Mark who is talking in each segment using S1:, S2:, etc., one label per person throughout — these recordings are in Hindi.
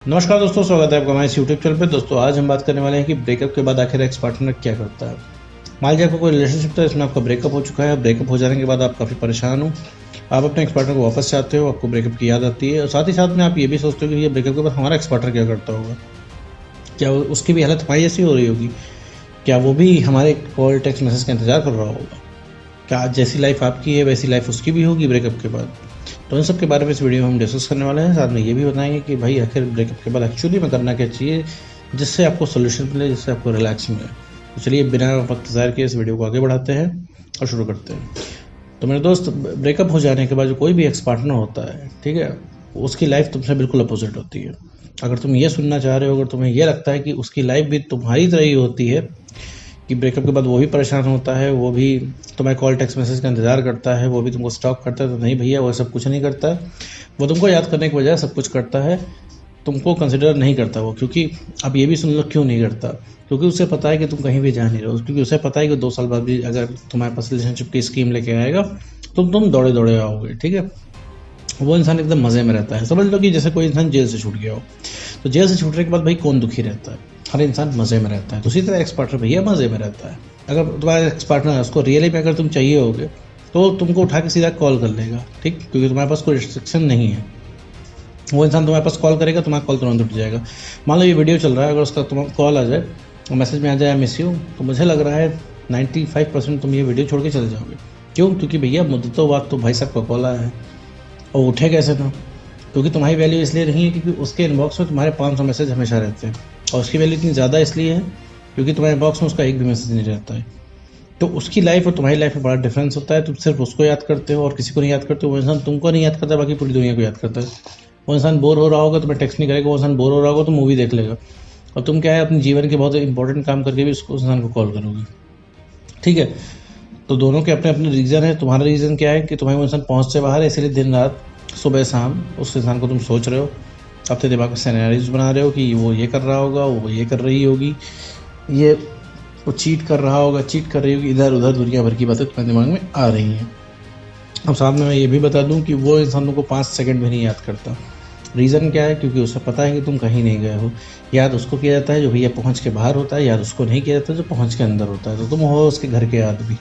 S1: नमस्कार दोस्तों, स्वागत है आपका हमारे यूट्यूब चैनल पे। दोस्तों आज हम बात करने वाले हैं कि ब्रेकअप के बाद आखिर एक्स पार्टनर क्या करता है। मान लीजिए आपका कोई रिलेशनशिप था, इसमें आपका ब्रेकअप हो चुका है। ब्रेकअप हो जाने के बाद आप काफ़ी परेशान हो, आप अपने एक्स पार्टनर को वापस चाहते हो, आपको ब्रेकअप की याद आती है और साथ ही साथ में आप ये भी सोचते हो कि ये ब्रेकअप के बाद हमारा एक्स पार्टनर क्या करता होगा। क्या उसकी भी हालत हमारी जैसी हो रही होगी? क्या वो भी हमारे कॉल टेक्स्ट मैसेज का इंतजार कर रहा होगा? क्या जैसी लाइफ आपकी है वैसी लाइफ उसकी भी होगी ब्रेकअप के बाद? तो इन सब के बारे में इस वीडियो में हम डिस्कस करने वाले हैं। साथ में ये भी बताएंगे कि भाई आखिर ब्रेकअप के बाद एक्चुअली में करना क्या चाहिए जिससे आपको सोल्यूशन मिले, जिससे आपको रिलैक्स मिले। तो चलिए बिना वक्त ज़ाहिर किए इस वीडियो को आगे बढ़ाते हैं और शुरू करते हैं। तो मेरे दोस्त, ब्रेकअप हो जाने के बाद जो कोई भी एक्स पार्टनर होता है, ठीक है, उसकी लाइफ तुमसे बिल्कुल अपोजिट होती है। अगर तुम ये सुनना चाह रहे हो, अगर तुम्हें ये लगता है कि उसकी लाइफ भी तुम्हारी तरह ही होती है, कि ब्रेकअप के बाद वो भी परेशान होता है, वो भी तुम्हारे कॉल टेक्स्ट मैसेज का इंतज़ार करता है, वो भी तुमको स्टॉक करता है, तो नहीं भैया, वो सब कुछ नहीं करता है। वो तुमको याद करने के बजाय सब कुछ करता है, तुमको कंसिडर नहीं करता वो। क्योंकि अब ये भी सुन लो क्यों नहीं करता, क्योंकि उसे पता है कि तुम कहीं भी जा नहीं रहे हो। क्योंकि उसे पता है कि 2 साल बाद भी अगर तुम्हारे पास रिलेशनशिप की स्कीम लेके आएगा तो तुम दौड़े दौड़े आओगे, ठीक है। वो इंसान एकदम मज़े में रहता है। समझ लो कि जैसे कोई इंसान जेल से छूट गया हो। तो जेल से छूटने के बाद भाई कौन दुखी रहता है? हर इंसान मज़े में रहता है। तो उसी तरह एक्स पार्टनर भैया मज़े में रहता है। अगर तुम्हारा एक्स पार्टनर है, उसको रियली में अगर तुम चाहिए होगे तो तुमको उठा के सीधा कॉल कर लेगा, ठीक, क्योंकि तुम्हारे पास कोई रिस्ट्रिक्शन नहीं है। वो इंसान तुम्हारे पास कॉल करेगा, तुम्हारा कॉल तुरंत उठ जाएगा। मान लो ये वीडियो चल रहा है, अगर उसका तुम्हारा कॉल आ जाए और मैसेज में आ जाए आई मिस यू, तो मुझे लग रहा है 95% तुम ये वीडियो छोड़ के चले जाओगे। क्यों? क्योंकि भैया मुद्दतों बाद तो भाई साहब का कॉल आया है और उठे कैसे ना? क्योंकि तुम्हारी वैल्यू इसलिए नहीं है क्योंकि उसके इनबॉक्स में तुम्हारे 500 मैसेज हमेशा रहते हैं, और उसकी वैल्यू इतनी ज़्यादा इसलिए है क्योंकि तुम्हारे इनबॉक्स में उसका एक भी मैसेज नहीं रहता है। तो उसकी लाइफ और तुम्हारी लाइफ में बड़ा डिफरेंस होता है। तुम सिर्फ उसको याद करते हो और किसी को नहीं याद करते हो। वो इंसान तुमको नहीं याद करता, बाकी पूरी दुनिया को याद करता है। वो इंसान बोर हो रहा होगा, तुम्हें टेक्स्ट नहीं करेगा। वो इंसान बोर हो रहा होगा तो मूवी देख लेगा। और तुम क्या है, अपने जीवन के बहुत इंपॉर्टेंट काम करके भी उस इंसान को कॉल करोगे, ठीक है। तो दोनों के अपने अपने रीज़न है। तुम्हारा रीज़न क्या है कि तुम्हारे वो इंसान पहुँच से बाहर है, इसलिए दिन रात सुबह शाम उस इंसान को तुम सोच रहे हो, अपने दिमाग में सिनेरियोज बना रहे हो कि वो ये कर रहा होगा, वो ये कर रही होगी, ये वो चीट कर रहा होगा, चीट कर रही होगी। इधर उधर दुनिया भर की बातें तुम्हारे दिमाग में आ रही हैं। अब साथ में मैं ये भी बता दूं कि वो इंसान तुमको 5 सेकंड भी नहीं याद करता। रीज़न क्या है? क्योंकि उसे पता है कि तुम कहीं नहीं गए हो। याद उसको किया जाता है जो भैया पहुँच के बाहर होता है, याद उसको नहीं किया जाता जो पहुँच के अंदर होता है। तो तुम हो उसके घर के आदमी।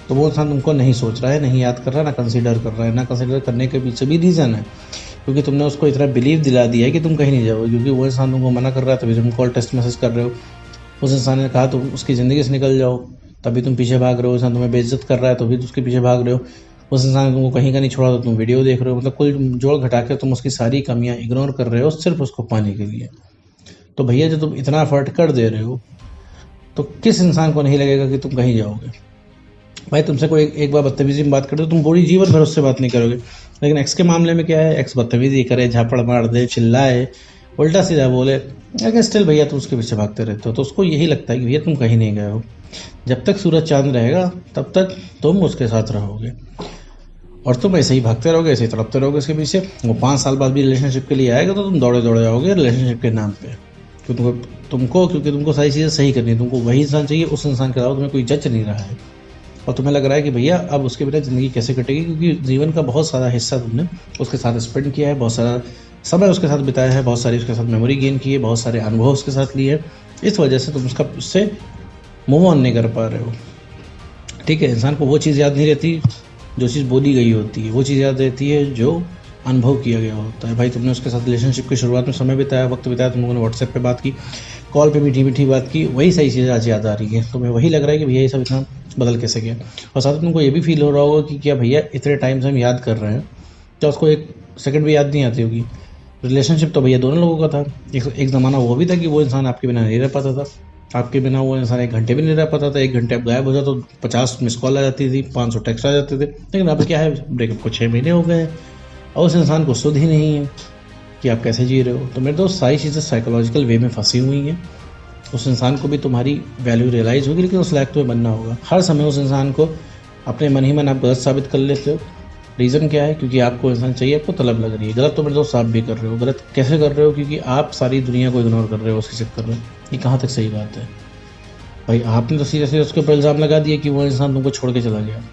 S1: तो वो इंसान तुमको नहीं सोच रहा है, नहीं याद कर रहा है, ना कंसीडर कर रहा है। ना कंसीडर करने के पीछे भी रीज़न है, क्योंकि तुमने उसको इतना बिलीव दिला दिया है कि तुम कहीं नहीं जाओगे। क्योंकि वो इंसान तुमको मना कर रहा है, तभी तुम कॉल टेक्स्ट मैसेज कर रहे हो। उस इंसान ने कहा तुम उसकी ज़िंदगी से निकल जाओ, तभी तुम पीछे भाग रहे हो। इंसान तुम्हें बेइज्जत कर रहा है तो भी उसके पीछे भाग रहे हो। उस इंसान ने तुमको कहीं का नहीं छोड़ा तो तुम वीडियो देख रहे हो। मतलब कुल जोड़ घटा के तुम उसकी सारी कमियां इग्नोर कर रहे हो सिर्फ उसको पाने के लिए। तो भैया जब तुम इतना एफर्ट कर दे रहे हो तो किस इंसान को नहीं लगेगा कि तुम कहीं जाओगे? भाई तुमसे कोई एक बार बदतमीजी में बात करे तो तुम पूरी जीवन भर उससे बात नहीं करोगे। लेकिन एक्स के मामले में क्या है, एक्स बदतमीजी करे, झापड़ मार दे, चिल्लाए, उल्टा सीधा बोले, लेकिन स्टिल भैया तुम उसके पीछे भागते रहते हो। तो उसको यही लगता है कि भैया तुम कहीं नहीं गए हो। जब तक सूरज चांद रहेगा तब तक तुम उसके साथ रहोगे, और तुम ऐसे ही भागते रहोगे, ऐसे ही तड़पते रहोगे उसके पीछे। वो 5 साल बाद भी रिलेशनशिप के लिए आएगा तो तुम दौड़े दौड़े आओगे रिलेशनशिप के नाम पे। क्योंकि तुमको सारी चीज़ें सही करनी है। तुमको वही इंसान चाहिए, उस इंसान के अलावा तुम्हें कोई जज नहीं रहा है। और तुम्हें लग रहा है कि भैया अब उसके बिना ज़िंदगी कैसे कटेगी, क्योंकि जीवन का बहुत सारा हिस्सा तुमने उसके साथ स्पेंड किया है, बहुत सारा समय उसके साथ बिताया है, बहुत सारी उसके साथ मेमोरी गेन की है, बहुत सारे अनुभव उसके साथ लिए है। इस वजह से तुम उससे मूव ऑन नहीं कर पा रहे हो, ठीक है। इंसान को वो चीज़ याद नहीं रहती जो चीज़ बोली गई होती है, वो चीज़ याद रहती है जो अनुभव किया गया होता है। भाई तुमने उसके साथ रिलेशनशिप की शुरुआत में समय बिताया, वक्त बिताया, तुम लोगों ने व्हाट्सएप पे बात की, कॉल पे मीठी मीठी बात की, वही सही चीज़ें आज याद आ रही है। तुम्हें वही लग रहा है कि भैया ये सब इतना बदल कैसे गया। और साथ में तुमको ये भी फील हो रहा होगा कि क्या भैया इतने टाइम से हम याद कर रहे हैं तो उसको एक सेकंड भी याद नहीं आती होगी। रिलेशनशिप तो भैया दोनों लोगों का था। एक ज़माना वो भी था कि वो इंसान आपके बिना नहीं रह पाता था। आपके बिना वो इंसान 1 घंटे भी नहीं रह पाता था। 1 घंटे आप गायब हो जाए तो 50 मिस कॉल आ जाती थी, 500 टेक्स्ट आ जाते थे। लेकिन अब क्या है, ब्रेकअप को 6 महीने हो गए हैं और उस इंसान को सुध ही नहीं है कि आप कैसे जी रहे हो। तो मेरे दोस्त, सारी चीज़ें साइकोलॉजिकल वे में फंसी हुई हैं। उस इंसान को भी तुम्हारी वैल्यू रियलाइज़ होगी, लेकिन उस लायक तुम्हें बनना होगा। हर समय उस इंसान को अपने मन ही मन आप गलत साबित कर लेते हो। रीज़न क्या है? क्योंकि आपको इंसान चाहिए, आपको तलब लग रही है। गलत तो मेरे दोस्त आप भी कर रहे हो। गलत कैसे कर रहे हो? क्योंकि आप सारी दुनिया को इग्नोर कर रहे हो उसके चक्कर में। ये कहाँ तक सही बात है भाई? आपने तो सीधे सीधे उसके ऊपर इल्ज़ाम लगा दिया कि वो इंसान तुमको छोड़ के चला गया।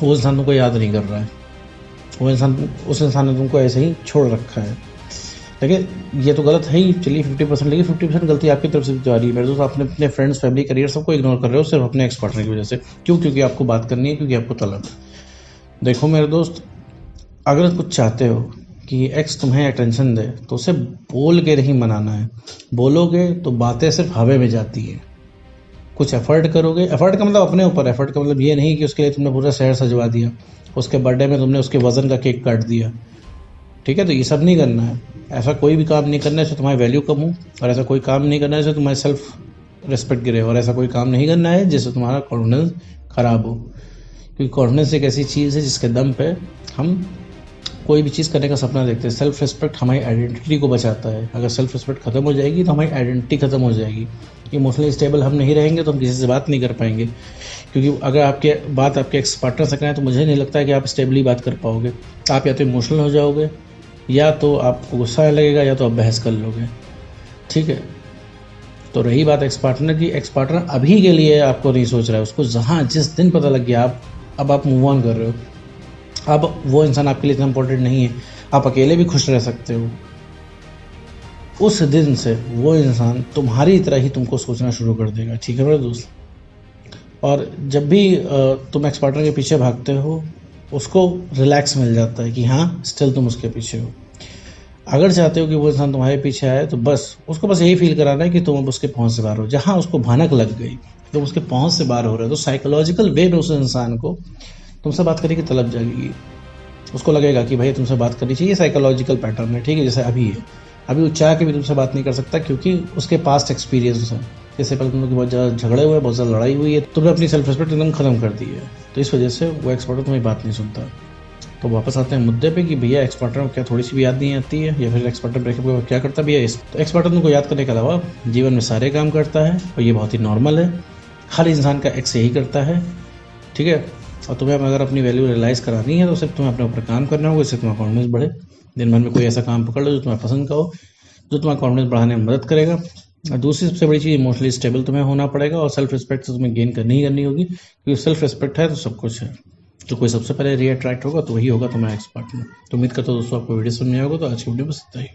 S1: वो इंसान तुमको याद नहीं कर रहा है, वो इंसान उस इंसान ने तुमको ऐसे ही छोड़ रखा है। देखिए ये तो गलत है ही, चलिए 50%, लेकिन 50% गलती आपकी तरफ से जो आ रही है मेरे दोस्त। आपने अपने फ्रेंड्स, फैमिली, करियर सबको इग्नोर कर रहे हो सिर्फ अपने एक्स पार्टनर की वजह से। क्यों? क्योंकि आपको बात करनी है, क्योंकि आपको तलब है। देखो मेरे दोस्त, अगर कुछ चाहते हो कि एक्स तुम्हें अटेंशन दे तो उसे बोल के नहीं मनाना है। बोलोगे तो बातें सिर्फ हवा में जाती हैं। कुछ एफर्ट करोगे, एफर्ट का मतलब अपने ऊपर, एफर्ट का मतलब ये नहीं कि उसके लिए तुमने पूरा शहर सजवा दिया, उसके बर्थडे में तुमने उसके वजन का केक काट दिया, ठीक है? तो ये सब नहीं करना है। ऐसा कोई भी काम नहीं करना है जिससे तुम्हारी वैल्यू कम हो, और ऐसा कोई काम नहीं करना है जिससे तुम्हारी सेल्फ रिस्पेक्ट गिरे, और ऐसा कोई काम नहीं करना है जिससे तुम्हारा कॉन्फिडेंस खराब हो। क्योंकि कॉन्फिडेंस एक ऐसी चीज़ है जिसके दम पे हम कोई भी चीज़ करने का सपना देखते हैं। सेल्फ रिस्पेक्ट हमारी आइडेंटिटी को बचाता है। अगर सेल्फ रिस्पेक्ट खत्म हो जाएगी तो हमारी आइडेंटिटी खत्म हो जाएगी। इमोशनली स्टेबल हम नहीं रहेंगे तो हम किसी से बात नहीं कर पाएंगे। क्योंकि अगर आपके बात आपके एक्स पार्टनर से करें तो मुझे नहीं लगता है कि आप स्टेबली बात कर पाओगे। आप या तो इमोशनल हो जाओगे, या तो आपको गुस्सा आने लगेगा, या तो आप बहस कर लोगे, ठीक है? तो रही बात एक्स पार्टनर की, एक्स पार्टनर अभी के लिए आपको नहीं सोच रहा है। उसको जहाँ जिस दिन पता लग गया आप मूव ऑन कर रहे हो, अब वो इंसान आपके लिए इतना इंपॉर्टेंट नहीं है, आप अकेले भी खुश रह सकते हो, उस दिन से वो इंसान तुम्हारी तरह ही तुमको सोचना शुरू कर देगा, ठीक है मेरे दोस्त? और जब भी तुम एक्स पार्टनर के पीछे भागते हो, उसको रिलैक्स मिल जाता है कि हाँ स्टिल तुम उसके पीछे हो। अगर चाहते हो कि वो इंसान तुम्हारे पीछे आए तो बस उसको बस यही फील कराना है कि तुम अब उसके पहुँच से बाहर हो। जहाँ उसको भनक लग गई, तुम उसके पहुँच से बाहर हो रहे हो, तो साइकोलॉजिकल वे में उस इंसान को तुमसे बात करने की तलब जाएगी। उसको लगेगा कि भाई तुमसे बात करनी चाहिए, साइकोलॉजिकल पैटर्न है, ठीक है? जैसे अभी है, अभी वो चाह के भी तुमसे बात नहीं कर सकता क्योंकि उसके पास्ट एक्सपीरियंस है। जैसे पहले तुम लोग बहुत ज़्यादा झगड़े हुए, बहुत ज़्यादा लड़ाई हुई है, तुमने अपनी सेल्फ रिस्पेक्ट एकदम खत्म कर दी है, तो इस वजह से वो एक्सपर्टर तुम्हारी बात नहीं सुनता। तो वापस आते हैं मुद्दे पे कि भैया एक्सपर्टर को क्या थोड़ी सी भी याद नहीं आती है, या फिर एक्सपर्टर ब्रेकअप के बाद क्या करता है भैया? तो एक्सपर्टर तुमको याद करने के अलावा जीवन में सारे काम करता है, और ये बहुत ही नॉर्मल है। हर इंसान का एक्स यही करता है, ठीक है? और तुम्हें अगर अपनी वैल्यू रियलाइज़ करानी है तो सिर्फ तुम्हें अपने ऊपर काम करना होगा, इससे तुम्हारा कॉन्फिडेंस बढ़े। दिन भर में कोई ऐसा काम पकड़ लो जो तुम्हें पसंद का हो, जो तुम्हारा कॉन्फिडेंस बढ़ाने में मदद करेगा। और दूसरी सबसे बड़ी चीज़, इमोशनली स्टेबल तुम्हें होना पड़ेगा, और सेल्फ रिस्पेक्ट से तुम्हें गेन करनी ही करनी होगी, क्योंकि सेल्फ रिस्पेक्ट है तो सब कुछ है। तो कोई सबसे पहले रीअट्रैक्ट होगा तो वही होगा तुम्हारा एक्स पार्टनर। तो उम्मीद करता हूँ दोस्तों आपको वीडियो समझ में आएगा। तो आज की वीडियो बस इतना ही।